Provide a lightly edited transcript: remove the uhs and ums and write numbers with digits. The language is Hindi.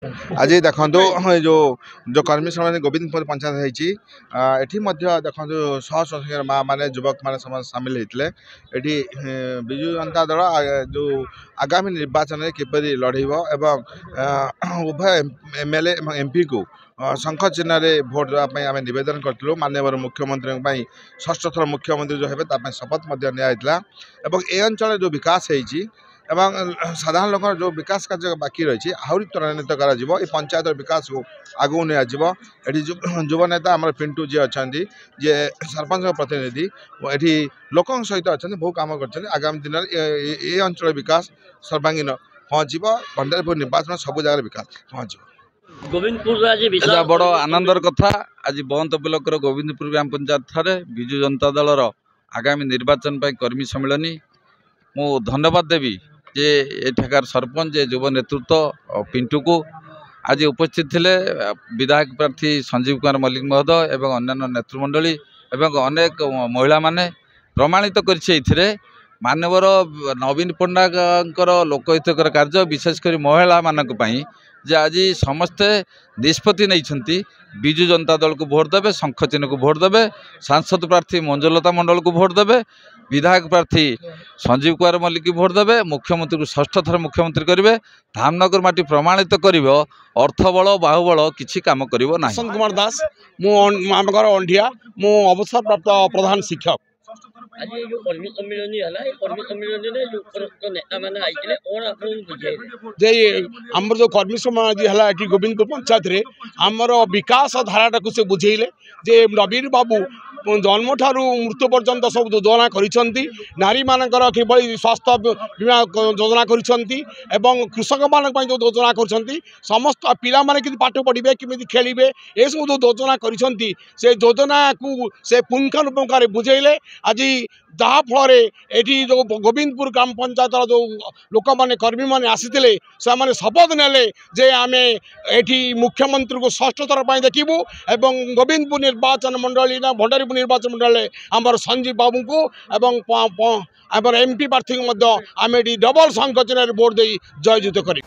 आज देखो जो जो कर्मी सम्मेलन गोविंदपुर पंचायत है देखो शह संख्या माँ मैंने युवक मैंने सामिल होते विजु जनता दल जो आगामी निर्वाचन में किपर लड़ब एवं उभय एमएलए एमपी को शंख चिन्ह भोट देवाई आम नवेदन करूँ माननीय मुख्यमंत्री षष्ठ थर मुख्यमंत्री जो है शपथ ए अंचल जो विकास होती एवं साधारण लोक जो विकास कार्य बाकी रही आहरी त्वरान्वित कर पंचायत विकास को आगू नहीं युव नेता आम पिंटू जी अच्छा जी सरपंच प्रतिनिधि ये लोक सहित अच्छा बहुत कम कर आगामी दिन ये अंचल विकास सर्वांगीन पहुँच भंडारीपुर निर्वाचन सब जगह विकास पहुँच गोविंदपुर आज बड़ आनंदर कथा आज बंत ब्लॉक गोविंदपुर ग्राम पंचायत ठारे विजु जनता दलर आगामी निर्वाचन कर्मी सम्मेलन मु धन्यवाद देवी जे एठाकार सरपंच युव नेतृत्व पिंटू को आज उपस्थित थे विधायक प्रार्थी संजीव कुमार मल्लिक महोदय एवं अन्य नेतृमंडली एवं अनेक महिला माने प्रमाणित कर मानवर नवीन पट्टनायक लोकहितकर कार्य विशेषकर महिला मानक पई जे आज समस्ते निष्पत्ति नहीं विजु जनता दल को भोट देवे शंख चिन्ह को भोट देवे सांसद प्रार्थी मंजुलता मंडल को भोट देवे विधायक प्रार्थी संजीव कुमार मल्लिक की भोट देवे मुख्यमंत्री को षष्ठ थर मुख्यमंत्री करेंगे धामनगर माटी प्रमाणित कर अर्थबल बाहुबल किसी काम करिवो ना। बसंत कुमार दास मुझे अंढिया मु अवसर प्राप्त प्रधान शिक्षक आज जो कर्मी सम्मेलन है कर्मी सम्मेलन में जो नेता मैंने आइए और आपन बुझे जे आमर जो कर्मी सम्मेलन है गोविंदपुर पंचायत रे आमर विकास धाराटा को से बुझेले जे नवीन बाबू जन्म ठारू मृत्यु पर्यंत सब योजना करिसेंती नारी मानकर किभली स्वास्थ्य बीमा योजना करिसेंती एवं कृषक मान जो योजना करिसेंती समस्त पिला माने कि पाठ पढ़िबे किमिति खेलिबे ए सब जो योजना करिसेंती से योजना को से पुंखानुपुंखारे बुझेले आज जहाँ फल एटी जो गोविंदपुर ग्राम पंचायत जो लोक मैंने कर्मी मैंने आसीते से शपथ नेले जे आम एटी मुख्यमंत्री को षष्ठ थर पर देखू एवं गोविंदपुर निर्वाचन मंडली ना भंडारीपुर निर्वाचन मंडल आमर संजीव बाबू को एवं एमपी प्रार्थी को आम डबल संख्या चिन्ह भोट दे जययुत कर।